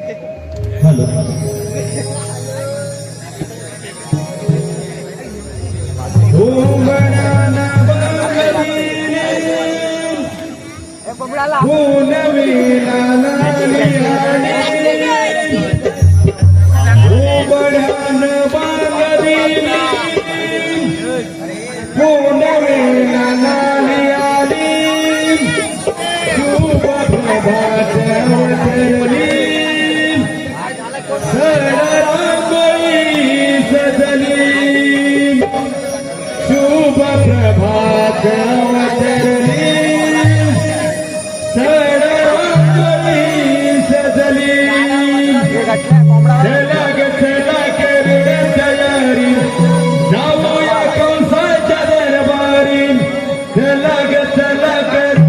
Hello शुभ प्रभात अवतरली सडरांगोळी सजली चला ग चला करू तयारी जाऊया कंसाच्या दरबारी चला ग चला करू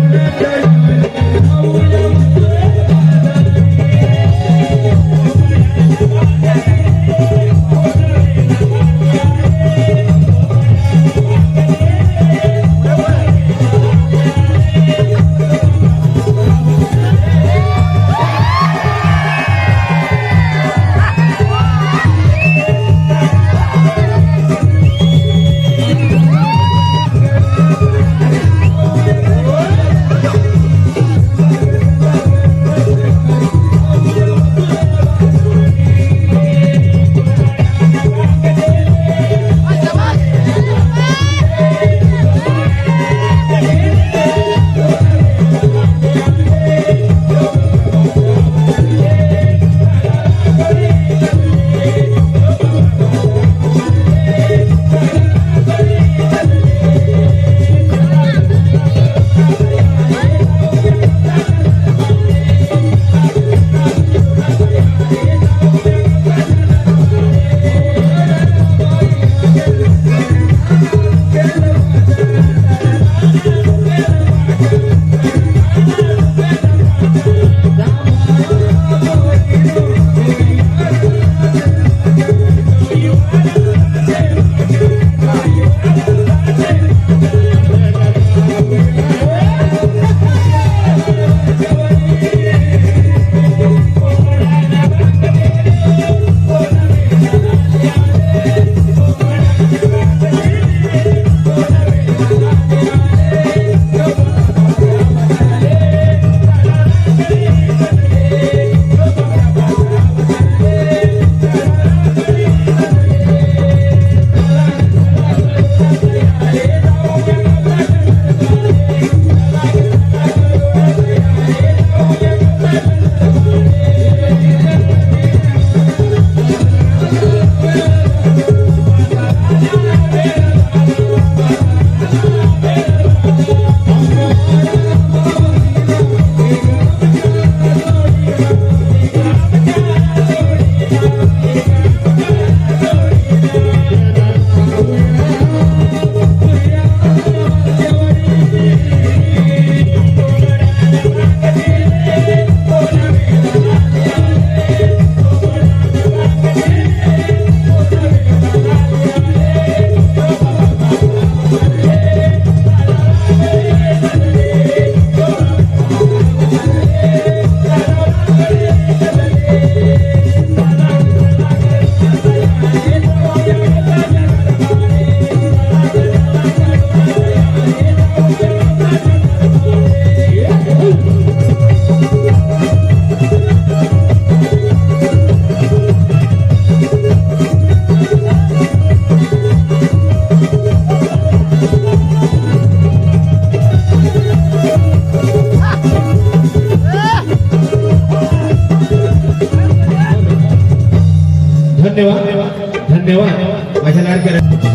धन्यवाद धन्यवाद माझ्या लाडक्या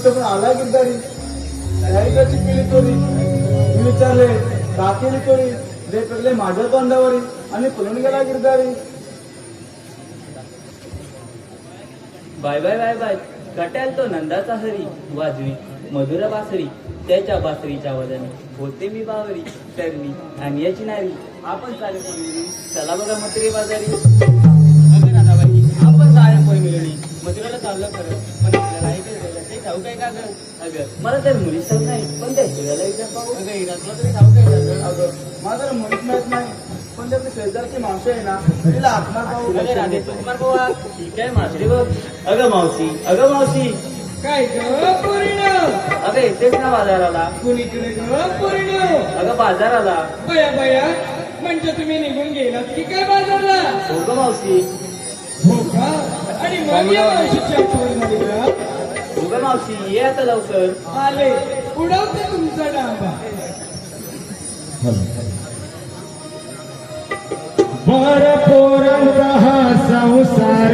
पण आला गिरदारी साहित्याची केली चोरी मी विचारले का केली चोरी रे पडले माझ्या तोंडावरी आणि पळून गेला Girdhari bye bye bye bye कट्याल तो नंदाचा हरी वाजवी मधुर बासरी त्याच्या बासरीच्या वदनी होते मी बावरी तर मी आणि याची नारी आपण चाले पोरी चला बघा मथुरे बाजारी अगं नानाबाई आपण चाले पोरी मिळवली मथुरेला चाललं खरं पण आपल्याला ते ठाऊक आहे का गं अगं मला तर मुली ठाऊक नाही पण त्या हिराला विचार पाहू अगं हिरातला तरी ठाऊक आहे का अगं मला तर मुलीच माहित नाही पण त्याची शेजारची मावशी आहे ना तिला आत्मा पाहू अगं राधे तुमकार बाबा ठीक आहे मासरी बघ अगं मावशी काय ग पोरीनो अगं येतेच ना बाजाराला कुणीकडे ग पोरीनो अगं बाजाराला बया बया म्हणजे तुम्ही निघून गेलात की काय बाजारला हो ग मावशी हो का आणि मग या मावशीची आठवण झाली का हो ग मावशी ये आता लवकर आले उडवते तुमचा डाबा बर पोरांचा हा संसार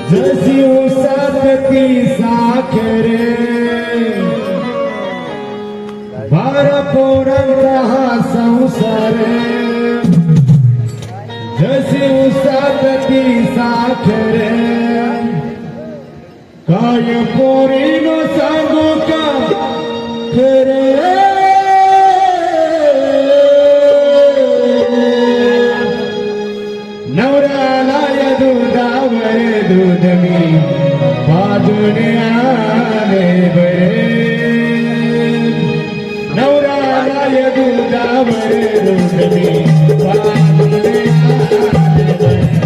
जशी उसात ती साखर बार पोरांचा हा संसार जशी उसात ती साखर काय पोरीनो सांगू का खरे नवऱ्याला या दुधावर दूध मी बाजून आले बरे नवऱ्याला या दुधावर दूध मी बाजून आले बरे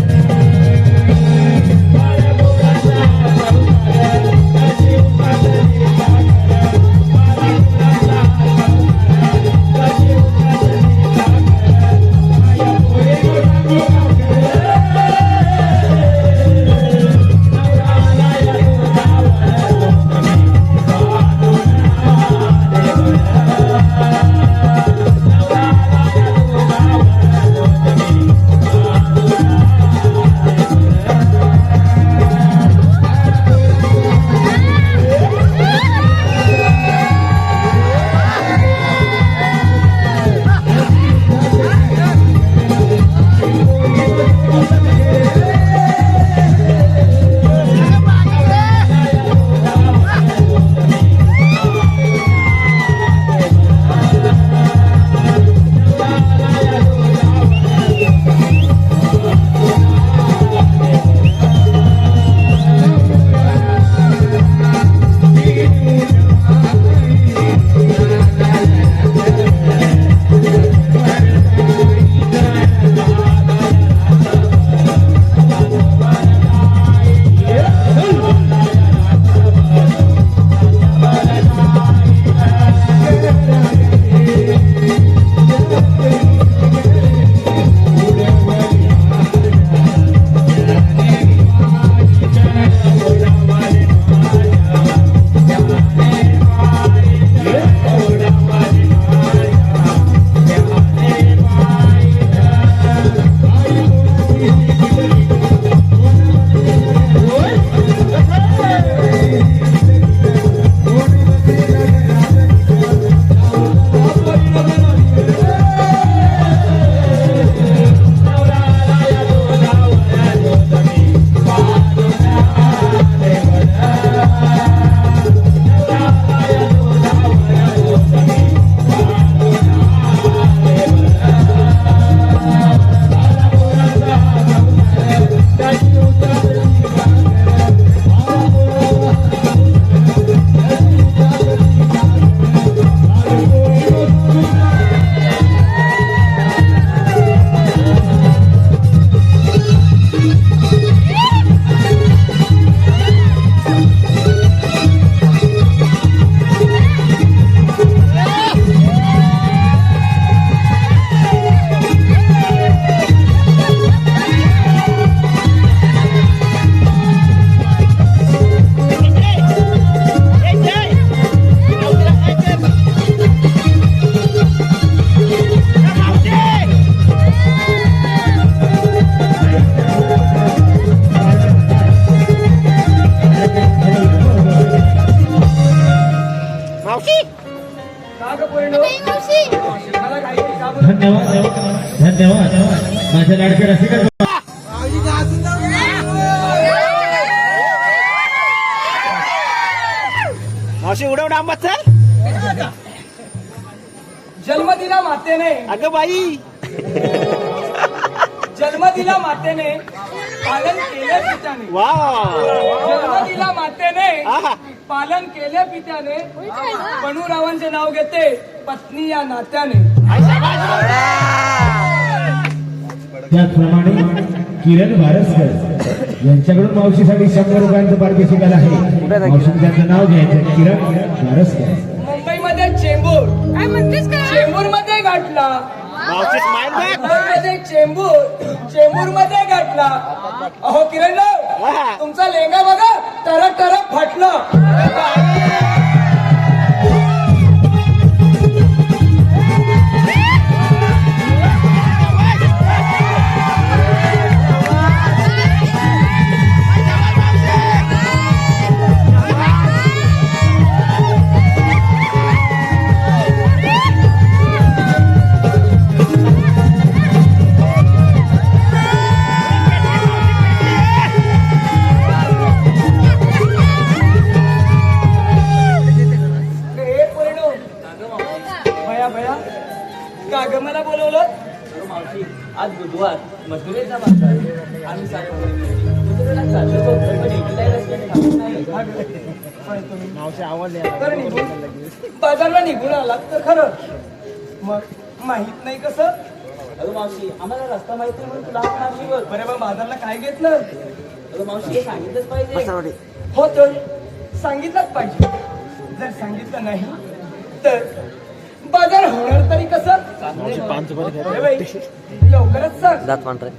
धन्यवाद माझ्या लाडक्या रसिका मावशी उडवून आंबा चल. जन्म दिला मातेने, अगं बाई. जन्म दिला मातेने, पालन केले पित्याने. वा. जन्म दिला मातेने, आहा. पालन केले पित्याने. पणूरावांचे नाव घेते पत्नी या नात्याने. त्याचप्रमाणे किरण भारसकर यांच्याकडून मावशीसाठी 100 रुपयांचं पारितोषिक आलं आहे. मावशी त्यांचं नाव घ्यायचं किरण भारसकर. मुंबईमध्ये चेंबूर, काय म्हणतेस का? चेंबूर मध्ये गाठला. मावशी स्माइल बॅक. मुंबईमध्ये चेंबूर मध्ये गाठला. अहो किरण आहा. तुमचा लेंगा बघा टरक टरक फाटलं. हे परिणो भया भया का ग मला बोलवलं? अरे मावशी, आज बुधवार मथुरेचा बाजार. आम्ही मथुरेला चाललो होतो, पण एकला रस्त्याने थांबलो नाही. मावशी आवडले. बरं निघून बाजारला निघून आलात तर खरं, मग माहित नाही कसं? अगं मावशी, आम्हाला रस्ता माहिती नाही म्हणून तुला हाक मारली बघ. बरे मग बाजारला काय घेतलं? अगं मावशी, हे सांगितलंच पाहिजे. हो तर सांगितलंच पाहिजे. जर सांगितलं नाही तर बाजार होणार तरी कसं? अरे बाई, लवकरच सांग. दात पांढरे.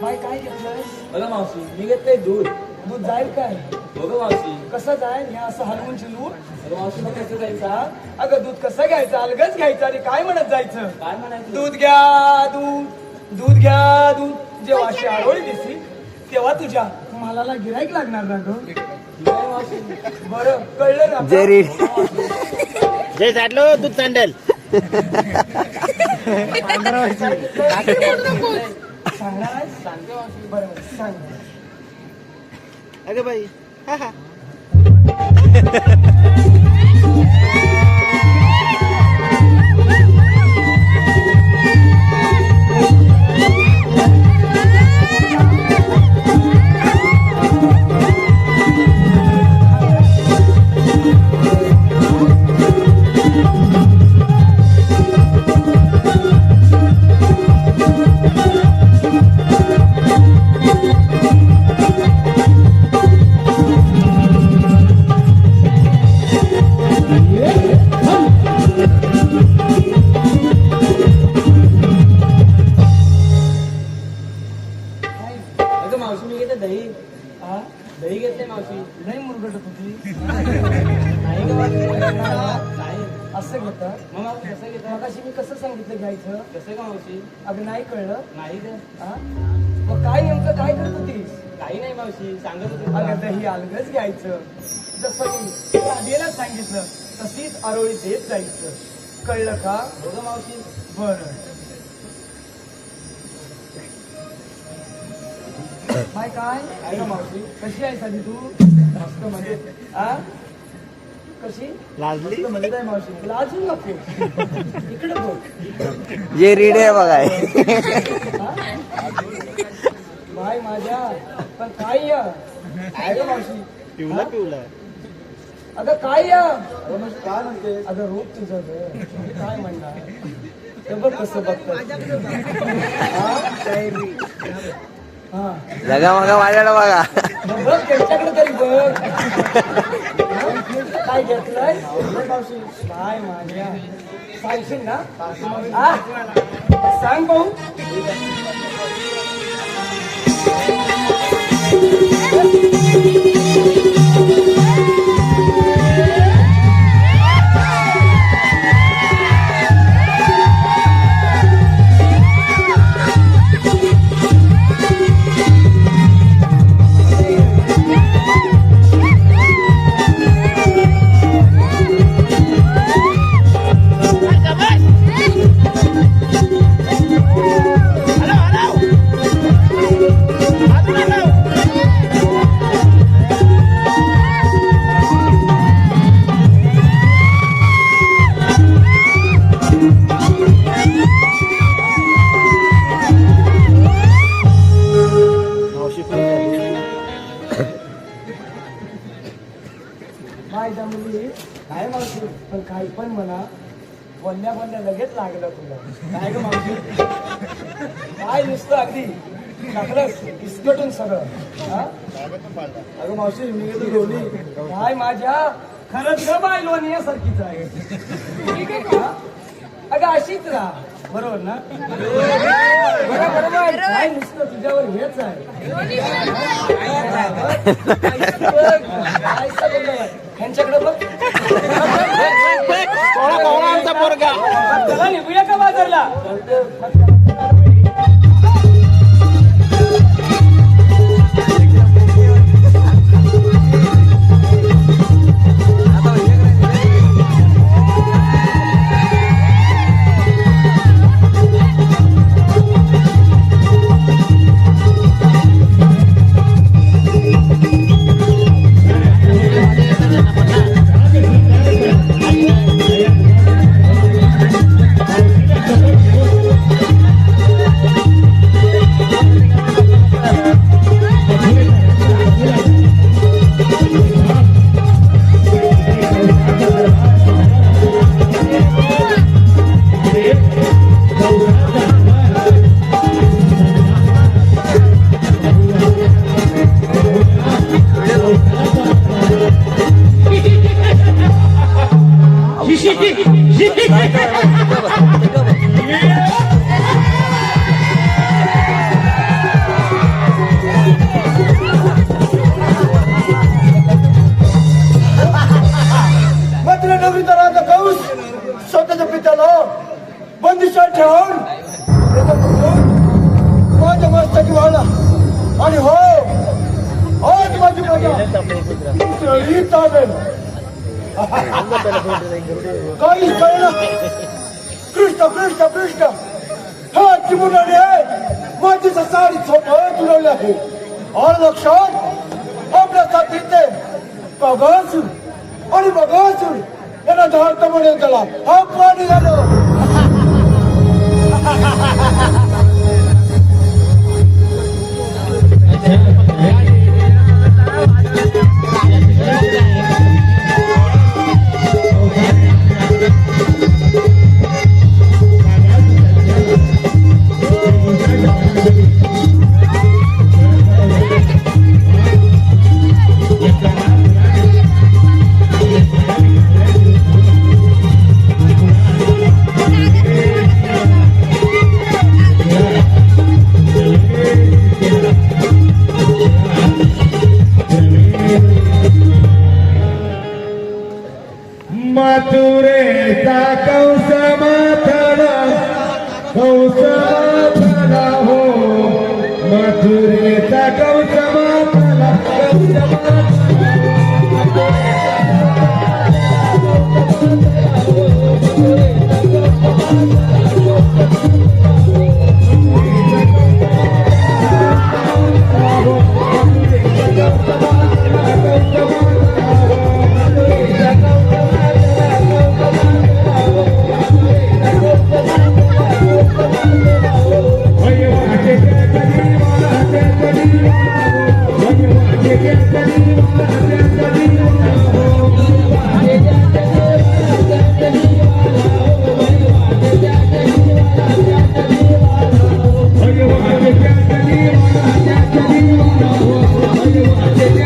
बाई काय घेतलंस? अगं मावशी, मी घेतलंय दूध. दूध जाईल काय? बघ मावशी. कसं जाईल? हे असं हलवून चिलवून? अगं मावशी, मग कसं जायचं? हा? अगं दूध कसं घ्यायचं? अलगच घ्यायचं आणि काय म्हणत जायचं? काय म्हणायचं? दूध घ्या दूध घ्या दूध. जेव्हा अशी आरोळी दिसली तेव्हा तुझ्या मालाला गिराईक लागणार ना ग. काय मावशी? बरं कळलं ना आता? जय साठलो दूध सँडल. सांगणार आहेस? सांगते मावशी. बरं सांग. अगं बाई. हा हा. अगं मावशी, मी घेते दही. हा? दही घेतले मावशी. लई मुरगट होती. नाही गं मावशी. नाही. असं घेतात. मग मावशी कसं घेतं? मगाशी मी कसं सांगितलं घ्यायचं? कसं का मावशी? अगं नाही कळलं. नाही गं. हा? मग काय नेमकं काय करत होतीस? काही नाही मावशी, सांगत होते तुला. अगं दही अलगच घ्यायचं. जसं मी आधीला सांगितलं तशीच आरोळी देत जायचं. कळलं का? बघ मावशी. बरं. काय काय काय गं मावशी? कशी आहेस आधी तू? मस्त म्हणजे आ कशी? लाजली. मस्त म्हणजे काय मावशी? लाजू नको. इकडे बघ. जे रीड आहे बघाय. बाय माझ्या पण काय या? काय गं मावशी? पिवला पिवला. अगं काय या? काय म्हणते? अगं रूप तुझं गं. काय म्हणणार? ते बघ कसं बघतं. हा? हा जगा मगा वाढायला बघा. मग बघ त्यांच्याकडे तरी बघ. काय घेतलंय काय माझ्या सांगशील ना आ? सांग भाऊ. माझ्या मुली काय मावशी पण काही पण म्हणा बोलण्या लगेच लागलं तुला काय ग मावशी काय नुसतं अगदी टाकलंस इस्कटून सगळं हा? अगं मावशी मी तर लोणी काय माझ्या खरंच ग बाय लोणी यासारखीच आहे हा? अगं अशीच राहा बरोबर ना बरोबर काय नुसतं तुझ्यावर हेच आहे ह्यांच्याकडे बघ आमचा पोरगा चला निघूया का बाजारला मात्र नवरीचा राजा कौस स्वतःच्या पित्याला बंदिशात ठेवून त्याचा पुत्र माझ्या मस्तकी वाढला आणि हो आज माझी प्रजा ही चालेल काहीच कळलं कृष्ण कृष्ण कृष्ण हा चिमुरडे माझीचा साडी छोट तुडवले आहे और लक्षात आपल्या साथीचे बघासूर आणि बघासूर यांना धारता म्हणून त्याला हा पाणी झालं मथुरेचा कंस माथाला हो मथुरेचा कंस माथाला Thank you.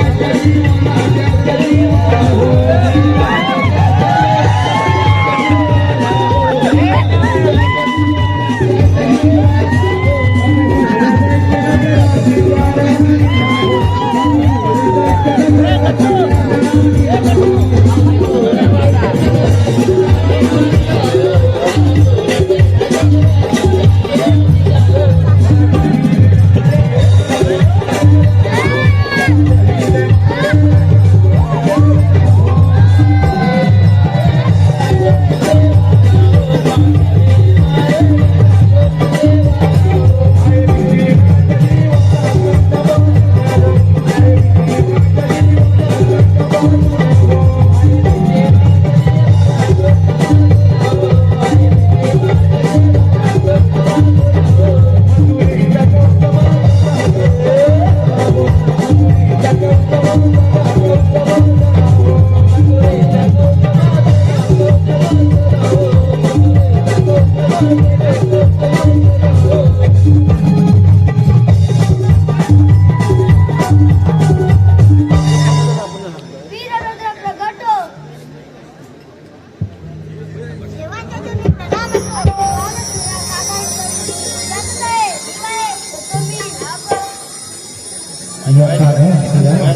या काढ्या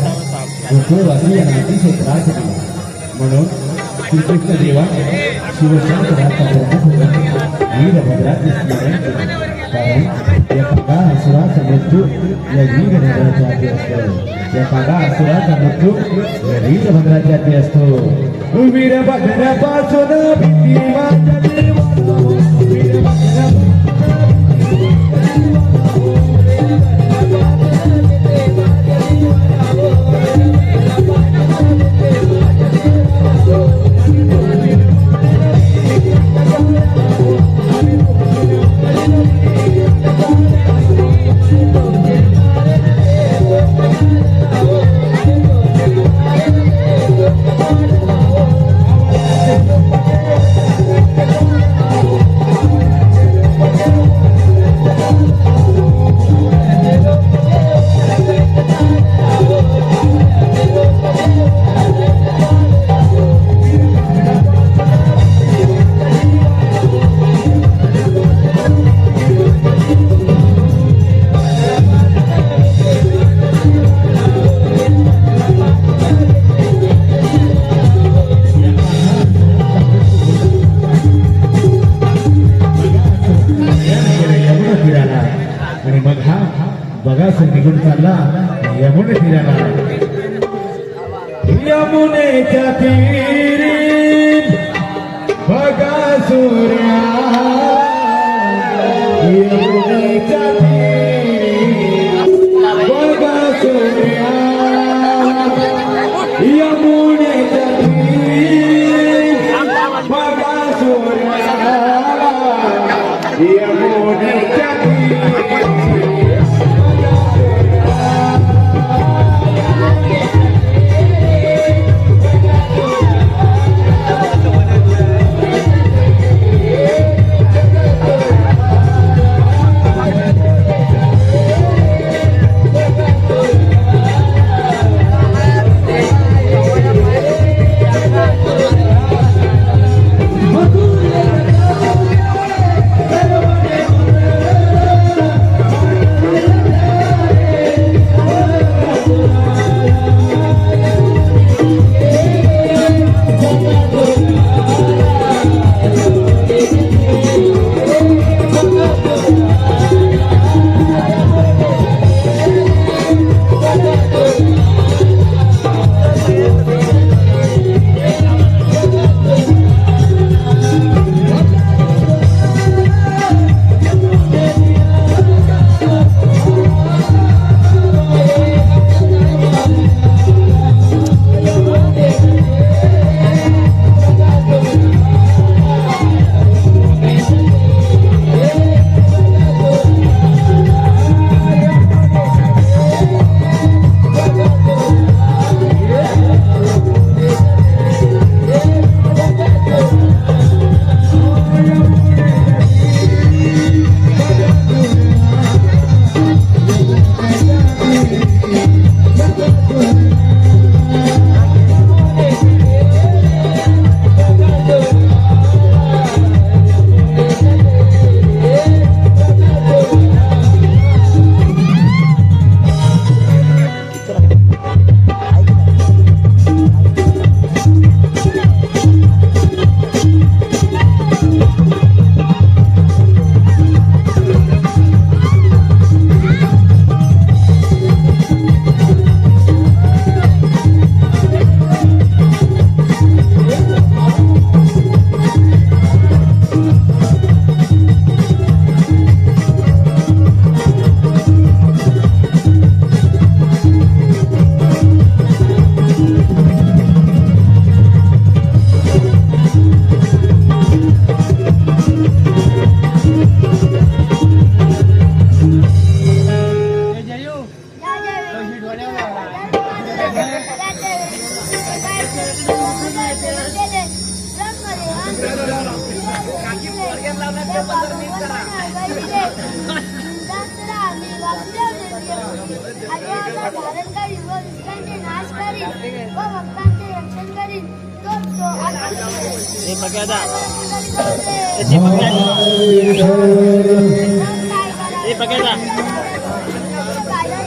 गोकुळवासी यांना अतिशय त्रास दिला. म्हणून श्रीकृष्ण देवा शिवशंकराचा वीरभद्राचे स्मरण केले. कारण या कागा असुराचा मृत्यू या वीरभद्राच्या हाती असतो. या कागा असुराचा मृत्यू या वीरभद्राच्या हाती असतो. वीरभद्रापासून भीती वाटते आणि मग हा बघासून निघून चालला यमुने तीराला. यमुनेच्या तीरी बघासुऱ्या यमुनेच्या तीरी बघासुऱ्या यमुनेच्या तीरी बघासुऱ्या यमुनेच्या तीरी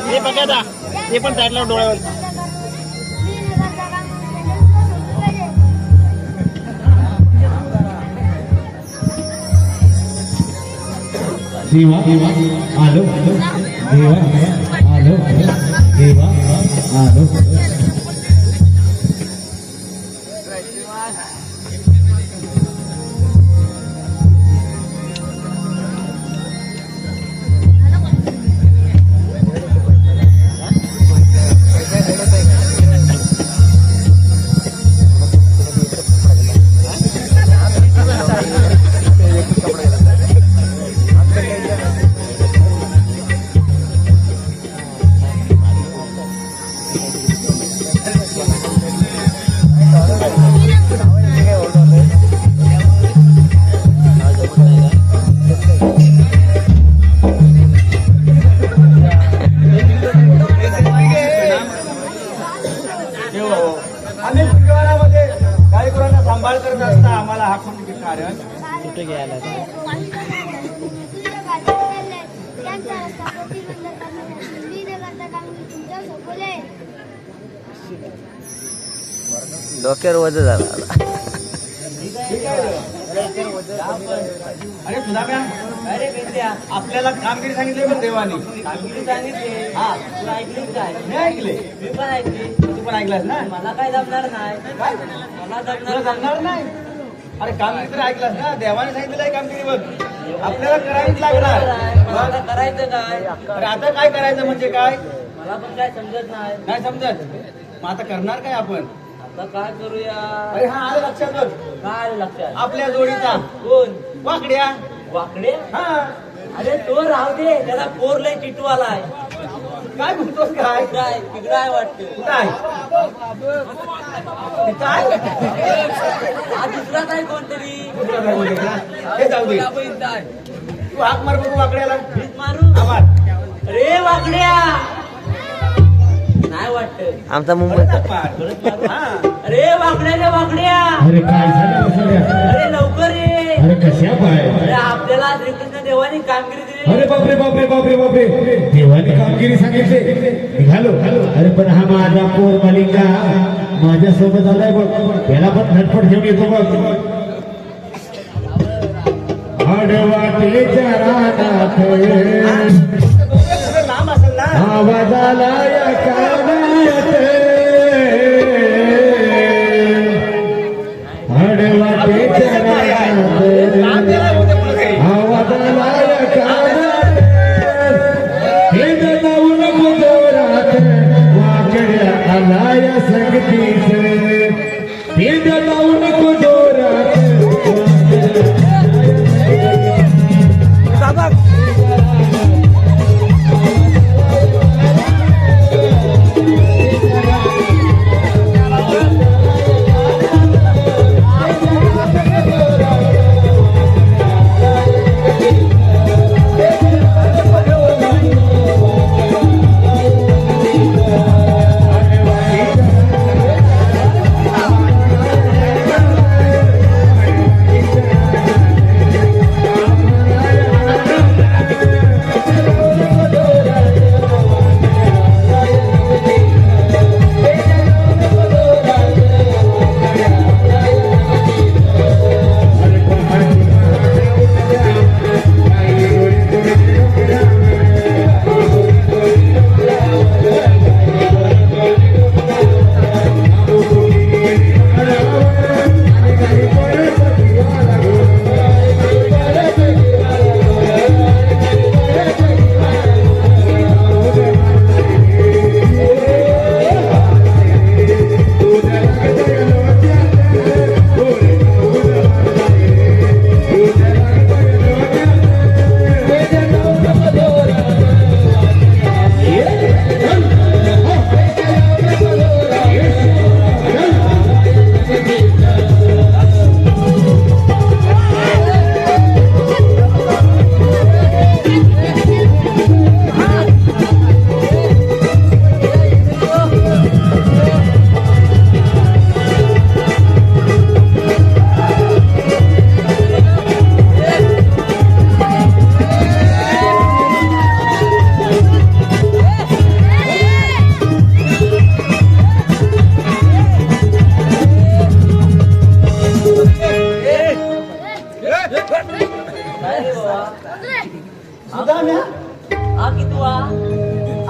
ये पकड़ा डोक्यात ते पण साईडला डोळ्यावर देवा आलो देवा आलो देवा आलो आम्ही परिवारामध्ये गायकवारांना सांभाळ करत असता आम्हाला हा कोणते कारण कुठे घ्यायला डोक्यावर वज झाला अरे तुला अरे बेंद्या, आपल्याला कामगिरी सांगितली पण देवानी कामगिरी सांगितली. हा तू ऐकलीस काय? मी ऐकले मी पण ऐकली. तू पण ऐकलास ना मला काय जमणार नाही. काय मला तुला जमणार सांगणार नाही अरे कामगिरी तर ऐकलास ना देवाने सांगितलेलं आहे कामगिरी बघ आपल्याला करावीच लागणार मला आता करायचं काय? अरे आता काय करायचं म्हणजे काय मला पण काय समजत नाही. नाही समजत मग आता करणार काय आपण आता काय करूया? अरे हा आलं लक्षात बघ काय आलं लक्षात? आपल्या जोडीचा कोण? वाकड्या वाकडे? हा अरे तो राहू दे, त्याला पोर लय टिटू आलाय. काय म्हणतोस काय काय तिकडे वाटतं. काय काय हा दुसरा काय कोणतरी. हे जाऊ दे आपण काय? तू हाक मार बघू वाकड्याला भीक मारू? आवाज अरे वाकड्या नाही वाटत. आमचा मुंबईचा अरे वाकड्या वाकड्या, अरे काय झालं सगळ्या अरे लवकर ये. अरे कशा पाय अरे आपल्याला श्रीकृष्ण देवानी कामगिरी दिली. अरे बापरे बापरे बापरे बापरे देवाने कामगिरी सांगितले निघालो अरे पण हा माझा पोर मालिका माझ्या सोबत आलाय बघ त्याला पण झटपट घेऊन येतो बघ आडवाटेच्या रानात लांब असेल ना आवाज आला या कानात आडवाटेच्या रानात आवाज आला या कानात हे जाऊन जोरात वाकड्या आला या संगतीच हे जाऊन जोरात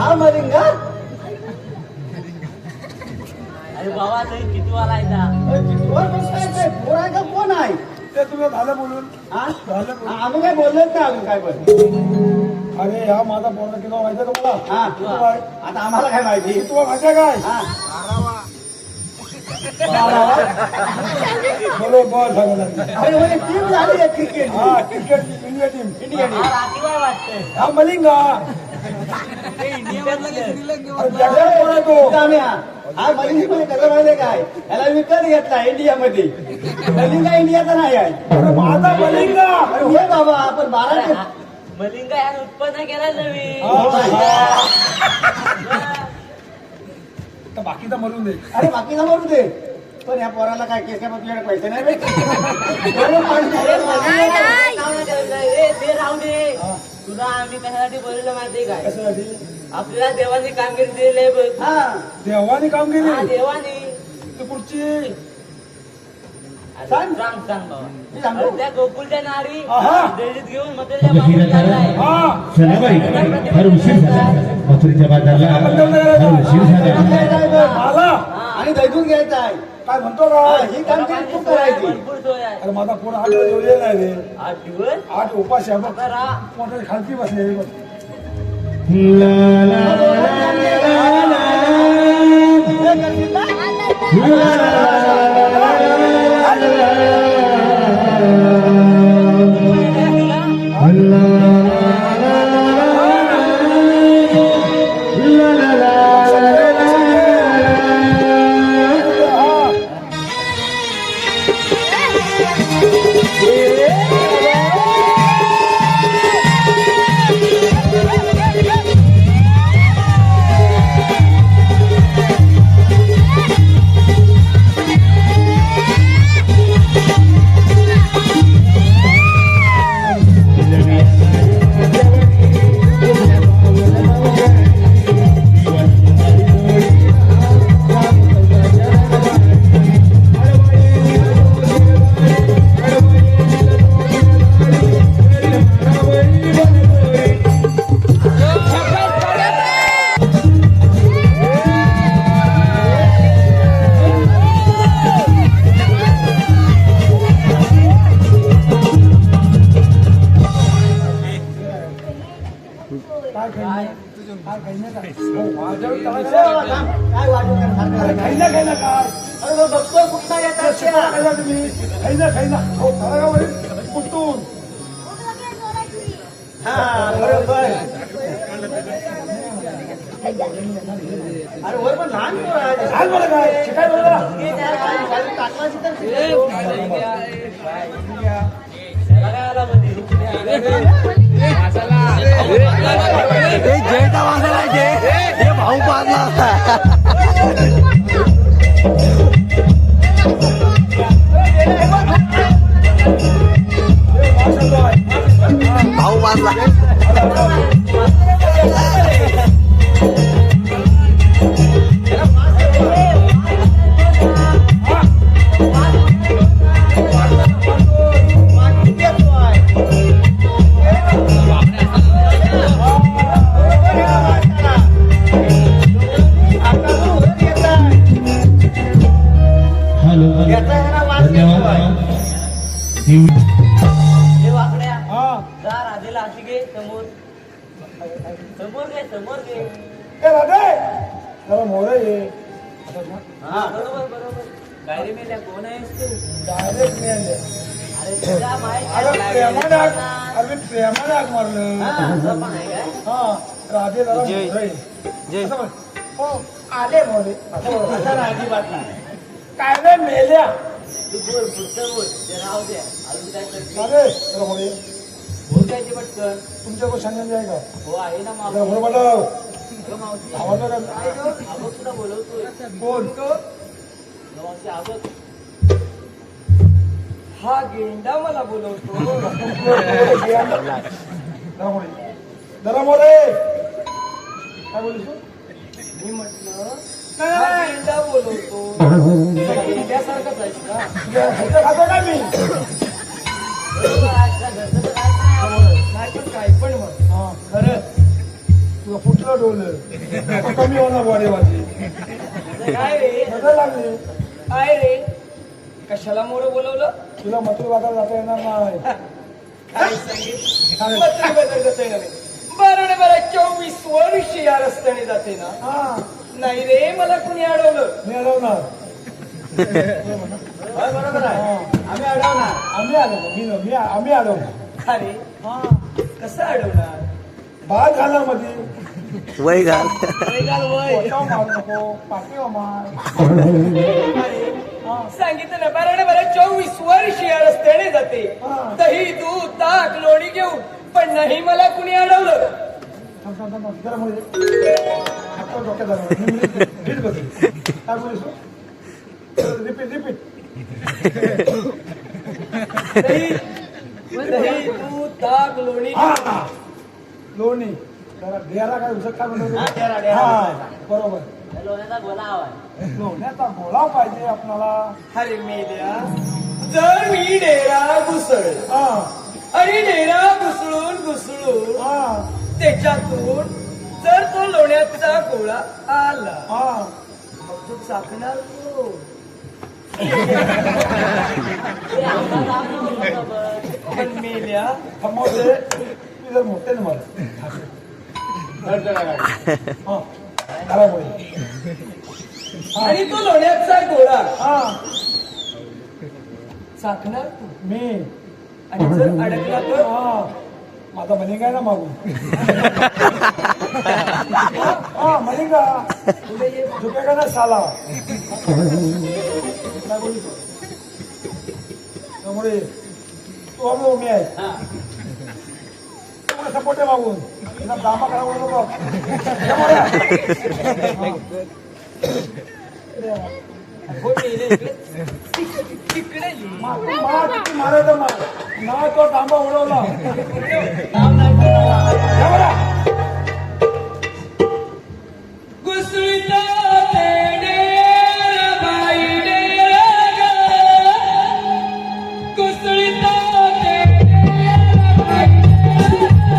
हा मलिंगा अरे बाबा तरी किती वाला आहे चितवर बसताय काय पोर आहे का कोण आहे ते तुला झालं बोलून हा? झालं बोलून. आम्ही काय बोललोच नाही अजून काय पण अरे हा माझा पोरगा किती माहिती आहे तुम्हाला हा किती आहे? आता आम्हाला काय माहिती तुम्हाला माहिती आहे काय हा बरोबर झालं लागलं. अरे म्हणजे टीम झाली आहे क्रिकेट हा cricket India team India team रात्री काय वाटतंय हा मलिंगा अरे जगात कोण आहे तो हा मलिंगामध्ये कसं माहितीये काय याला विकत घेतला इंडियामध्ये मलिंगा इंडियाचा नाही आहे अरे माझा मलिंगा अरे होय बाबा आपण बाराशे मलिंगा यानं उत्पन्न केला नवीन तर बाकीचा मरून दे अरे बाकीचा मरू दे पण या पोराला काय केस काय तुझ्याकडे पैसे नाही भेटले? ते राहू दे तुला आम्ही कशासाठी बोललो माहितीये काय कशासाठी आपल्याला देवानी कामगिरी दिली बघ हा देवानी काम केली देवानी ती पुढची सांग. सांग सांग बाबा मी सांगतो. त्या गोकुलच्या नारी आहा. दळीत घेऊन मथुरेच्या बाहेर चाललाय. हा चला बाई फार उशीर झाला मथुरेच्या बाजारला फार उशीर झाला मला आणि दैदून घ्यायचा आहे काय म्हणतो हा, का ही कामगिरी खूप करायची भरपूर सोय आहे अरे माझा पोर 8 दिवस जेवलेला नाही रे 8 दिवस 8 उपाशी आहे बघ आता राहा पोटाची खालती बसले बघ ला ला ला ला ला. हे करशील ना? ला ला ला ला काय खायला काय खायला काय हो, माझ्या वेळी अरे तळायचं. बाबा, थांब. काय वाजवून सारखं अरे आहे? खायला काय अरे तो बघतोय कुठला येतात शिकवा खायला तुम्ही खायला हो तळागावरी कुठून हा बरोबर अरे वर पण लहान पोरं आहे. काय बरं काय शिकाय बरं टाकला तिथं शिकायचं. त्याला काय आला मध्ये हॅलो धन्यवाद हे वाकड्या हा जा राधेला अशी घे समोर समोर घे ए राधे जरा मोरे ये हा बरोबर बरोबर काय रे मेल्या कोण आहेस तू डायरेक्ट मी आणले अरे तुझ्या अरे प्रेमाने आग अरे प्रेमाने आग मारलं असं पण आहे काय हा राधे जरा मोरे असं म्हण. हो आले मोरे असं बोल. असं नाही, अजिबात नाही. काय रे मेल्या तू बोल पुढचं बोल ते राहू दे अजून काय करते राधे जरा मोरे बोल काय ते पटकन तुमच्या कोण संजय आहे का हो आहे ना जरा मावशी मोरे बोलाव अगं मावशी आवाज का अगं तुला बोलवतोय कोण मावशी अगं हा गेंडा मला बोलवतो जरा मोरे काय बोलतो मी म्हटलं हा गेंडा बोलवतो गेंड्यासारखाच आहेस का ह्याचं खातो का मी नाही पण काय पण मग हा खरंच तुला कुठलं डोलं आता कमी होणार बॉडी माझी काय रे नजर लागली काय रे कशाला मोर बोलवलं तुला मथुर बाजार जाता येणार नाही काय सांगितलं पत्र बदल जाते ना बरं ना बरं 24 वर्ष या रस्त्याने जाते ना हा नाही रे मला कुणी अडवलं मी अडवणार होय, बरोबर आहे आम्ही अडवणार आम्ही अडवणार आम्ही अडवणार अरे हा कसं अडवणार बाळ घालणार मध्ये वय घाल पोटावर मारू नको पाठीवर मार अरे सांगितलं ना बरं 24 वर्ष या रस्त्याने जाते हा. दही दूध ताक लोणी घेऊन पण नाही मला कुणी अडवलं थांब, थांब, थांब, जरा मध्ये हातावर डोक्यात आलं. नीट बस. काय बोललीस तू? रिपीट दही दूध ताक लोणी हा लोणी जरा ढेरा काय उसक काय म्हणतो हा, ते? ढेरा, ढेरा. हा बरोबर लोण्याचा गोला हवा लोण्याचा गोळा पाहिजे आपल्याला अरे मेल्या जर मी डेरा घुसळ हा आणि डेरा घुसळून हा त्याच्यातून जर तो लोण्याचा गोळा आला हा मग तो चाकणार तो पण मेल्या थांबवते ती जर मोठ्याने मार हा खराब होईल आणि तो लोण्याचा गोळा हा चाकणार तू मी आणि जर अडकला तर हा माझा मलिंगा आहे ना मागून हा मलिंगा पुढे ये. झुकेगा ना साला काय बोलू तू? त्यामुळे तू आम्ही उमे आहे हा. सपोर्ट आहे मागून तिला ड्रामा करा बोलू नको हो, मेले इकडे. तिकडे ये. मारायचं मार ना तो डांबा उडवला नाव नाही. या बरं. घुसळीचा ते डेरा बाई डेरा ग. घुसळीचा ते डेरा बाई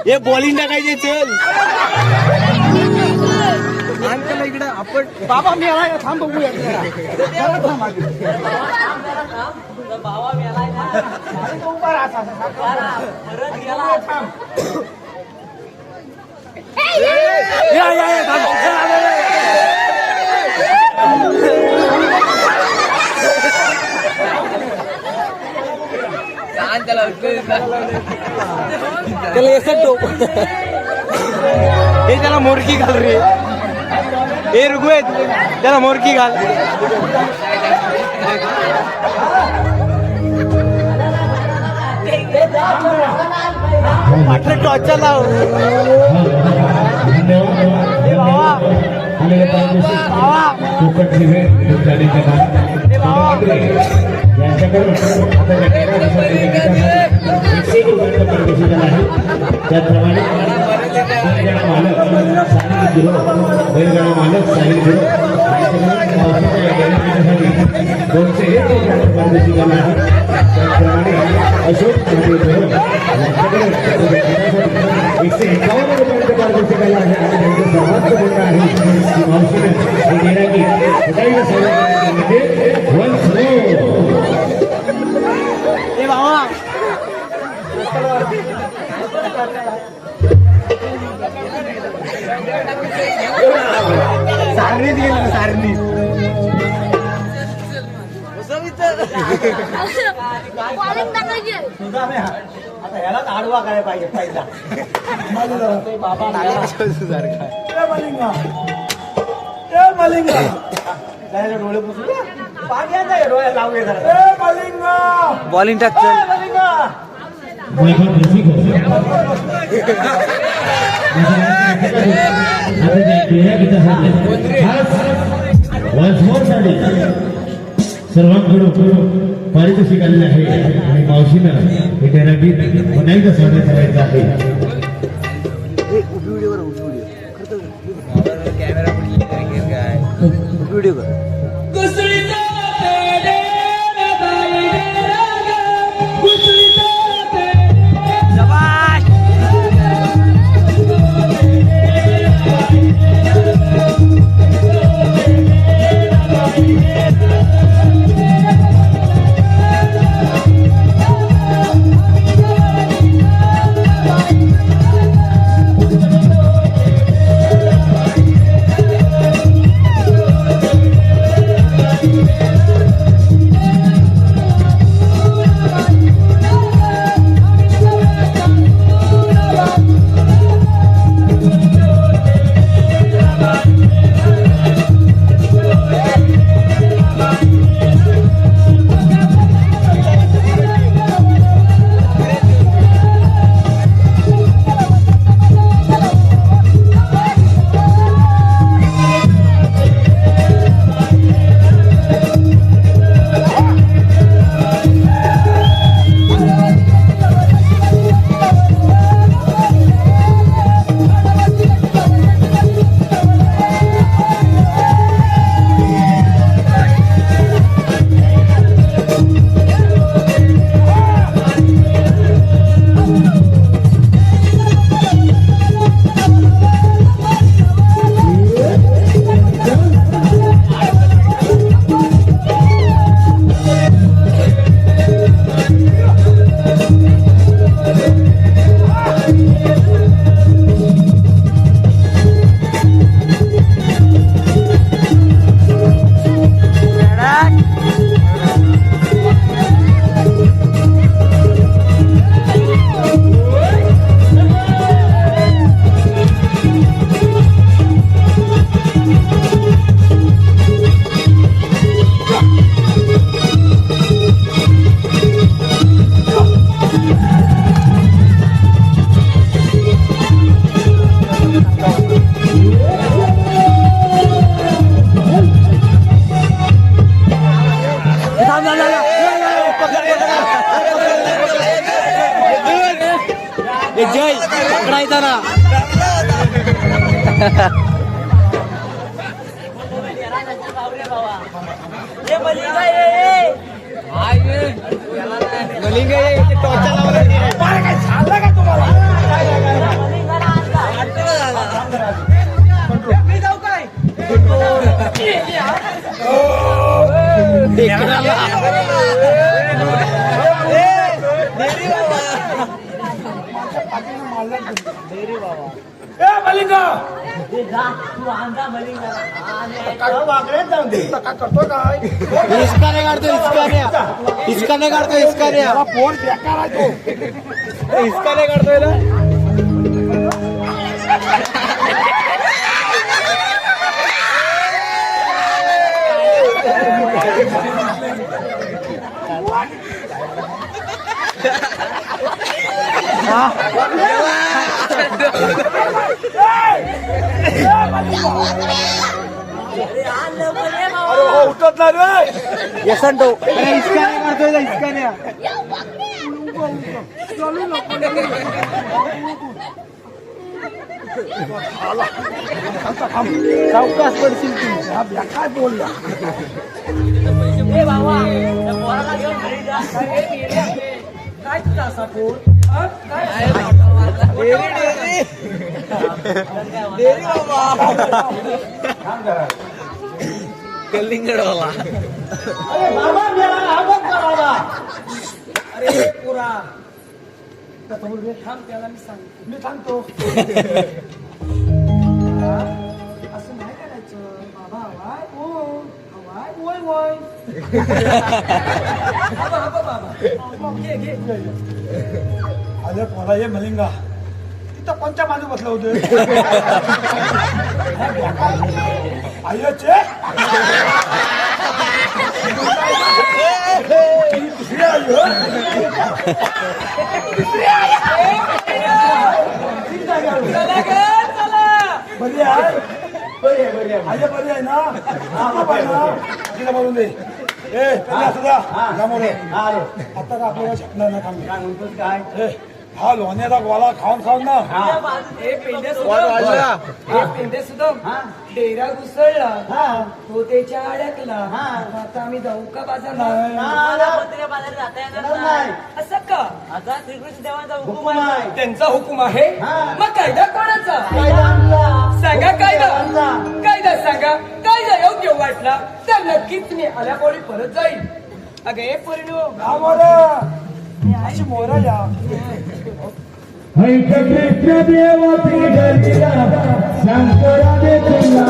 हे बॉलिंग टाकायचे चल अंकल इकडे आपण बाबा मी आला थांब बघूया बाबा मेलाय ना परत गेला त्याला असं टोप हे त्याला मोरकी घाल रे हे ऋग्वेद त्याला मोरकी घाल म्हटलं टॉर्चर लाव त्याप्रमाणे बैलगाडा मालक साहिल गिरो दोनशे एक पारितोषिकाला आहे त्याचप्रमाणे अशोक यांच्याकडे 151 रुपयांचं पारितोषिकाला आहे आणि त्यांचं सर्वात मोठं आहे की मावशीने हे गेला की कुठेही सर्वांमध्ये वन्स सारणीत गेलं सारणीत तुझा नाही आता ह्यालाच आडवा करायला पाहिजे पहिला बाबा मलिंगा डोळे पुसू पाण्याचा डोळ्या लावूया जरा मलिंगा बॉलिंग टाक मलिंगा सर्वांकडून पारितोषिक आलेलं आहे आणि मावशीनं हे डेराबीत पुन्हा एकदा स्वागत करायचं आहे माहिती ना काय झालं का तुम्हाला मी जाऊ काय मलिंगा काय करतो काय हिसकाने काढतो हिसकाने काढतो हिसकाने फोन बेकार आहे तो हिसकाने काढतोय ना अरे हो उठत नाही रे यसंटो हिसकाने काढतोय हिसकाने सावकाश पडशील तू हा बेकार बोलला काय तुझा असा फोन कलिंगडवाला अरे बाबा मेरा आवाज करावा अरे पुरा थांब त्याला मी सांगतो असं नाही करायचं बाबा हवाय ओ हवाय ओय ओय बाबा मग घे अरे पोरा ये मलिंगा तिथं कोणत्या माणूस बसला होते आयोचे बरी आहे ना तिला बोलून दे ए सुद्धा आता का आपल्याला शकणार ना काम काय म्हणतोस काय हा लोण्याचा गोळा खाऊन ना पेंडे सुद्धा डेरा घुसळला तो त्याच्या अडकला आता आम्ही जाऊ का बाजारला असं का आता श्रीकृष्ण देवांचा हुकूम आहे त्यांचा हुकूम आहे मग कायदा कोणाचा सांगा कायदा सांगा कायदा योग्य वाटला तर नक्कीच मी आल्यापोळी परत जाईल अगे परिणू अशी मोरा या कृष्ण देवाची गलीला शंकरा दे तुला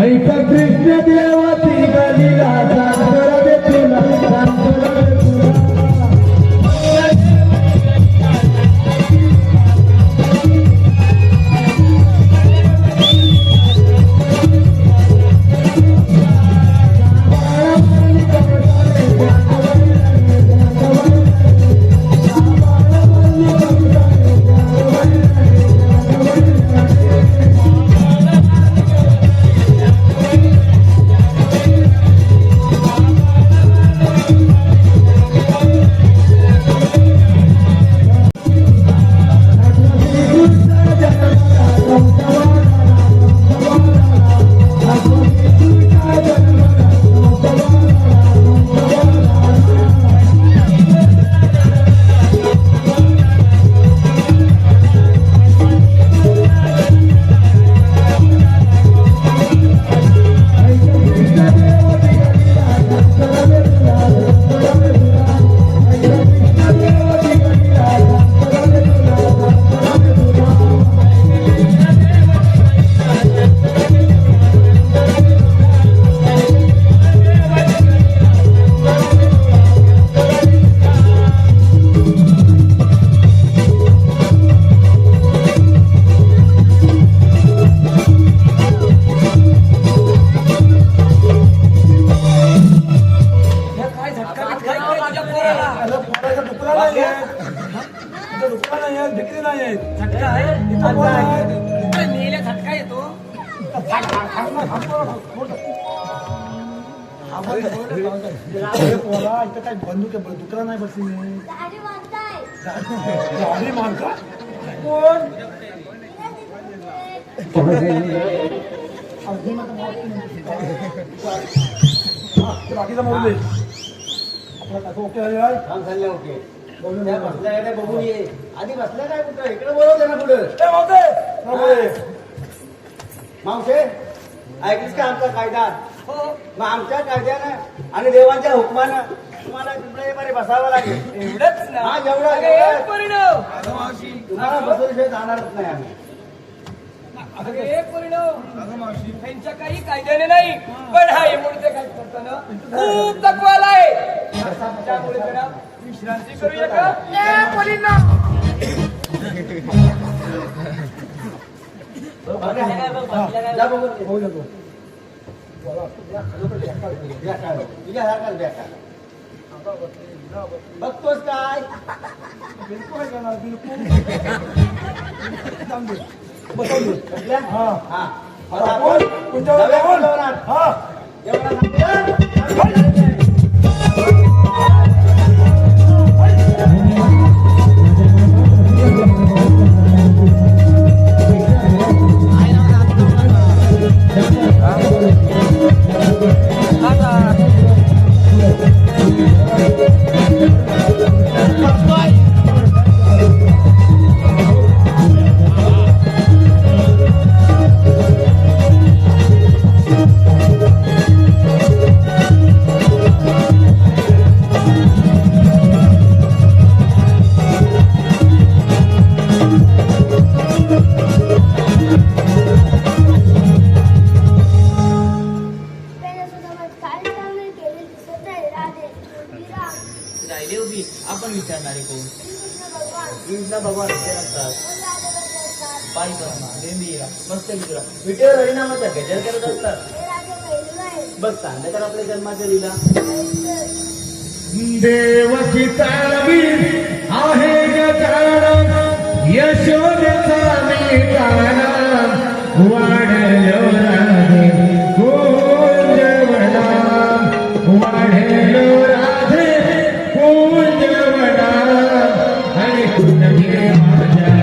ऐक कृष्ण देवाची गलीला शंकरा दे तुला शंकरा दे तुला पोरा इथं काय बंदूक दुकान नाही बसली गाडी वाजताय गाडी मालका कोण बाकीचा मोडले आपला टाका ओके झाले आहे काम झाले ओके बोलून त्या बसल्या काय बघून ये आधी बसल्या काय कुठं इकडे बोलवते ना पुढे मावशे ऐकलीस का आमचा कायदा मग आमच्या कायद्यानं आणि देवांच्या हुकमानं तुम्हाला तिकडे बरे बसावं लागेल एवढंच ना हा एवढं अगं, एक परिणाम तुम्हाला बसवल्याशिवाय जाणारच नाही आम्ही अगं, एक परिणाम त्यांच्या काही कायद्याने नाही पण हा एवढे काय करताना खूप तकवाला आहे त्यामुळे जरा विश्रांती करूया का एक परिणाम जा बघून ये. होऊ नको तुझ्या हातात बेकार बघतोस काय बिलकुल करणार बिलकुल बसवून दे बसल्या? हा हा आता आपण कोणत्या जाऊया वेळेला जेवणात. हा जेवणात सांगूया. राहिले उभी आपण विचारणारे कोण कृष्ण भगवान इथे नसतात पायी कर्मा बेंबीरा मस्त मित्र विटेवर हरिनामाचा गजर करत असतात बघ सांगण्याकर आपल्या जन्माच्या लीला देवाची तालमीर आहे गजानन यशोदेचा मी गाणं वाढलो राधे कुंजवना वाढलो राधे कुंजवना आणि कुंडगे माझ्या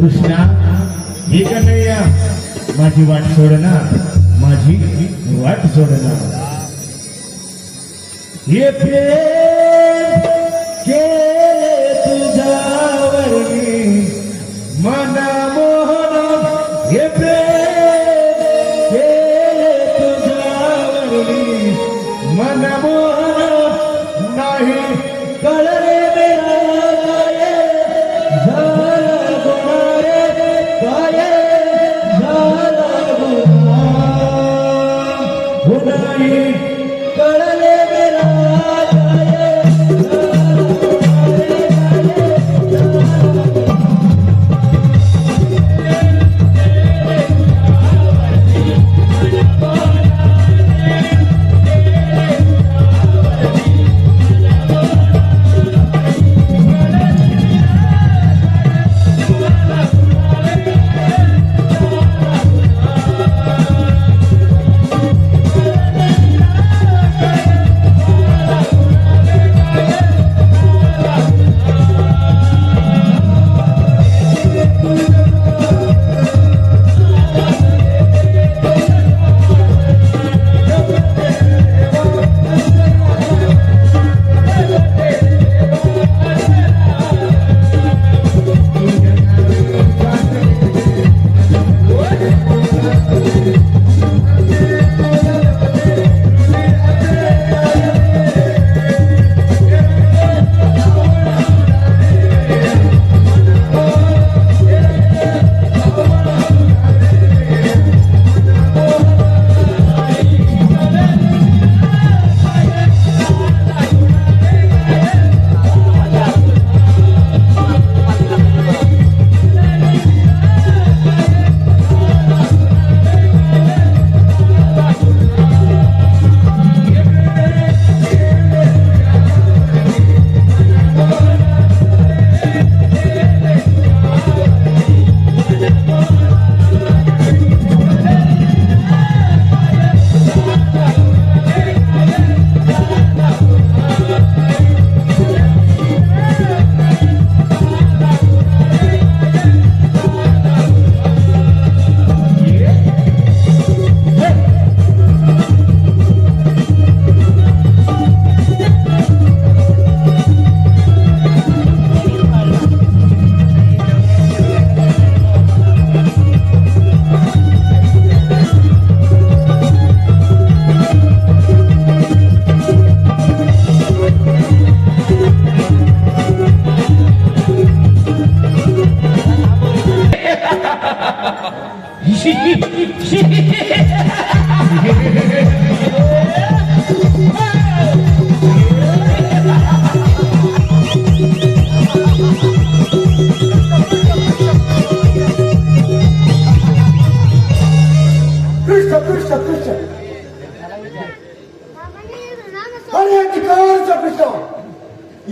कृष्णा हे कन्हैया माझी वाट सोडना, माझी वाट सोडना. हे प्रेम केले तुझ्यावरती मन मोहन, हे प्रेम केले तुझ्यावरती मन मोहन, नाही कळले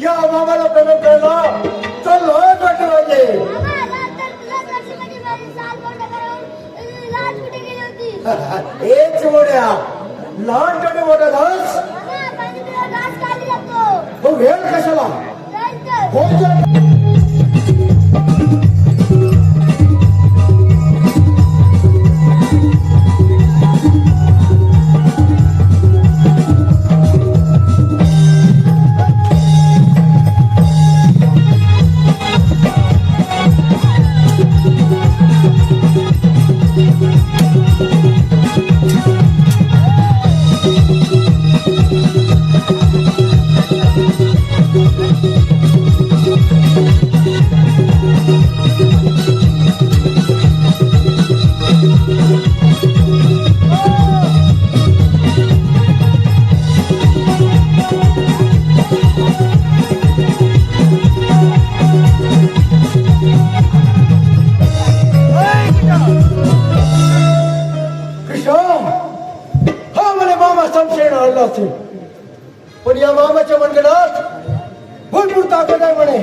या मामाला पेमेंट करायला चल पाहिजे. एक मोठ्या लहान कडे मोठा घास तो वेळ कशाला पण या मामाच्या मनगडात भरपूर ताकद आहे म्हणे.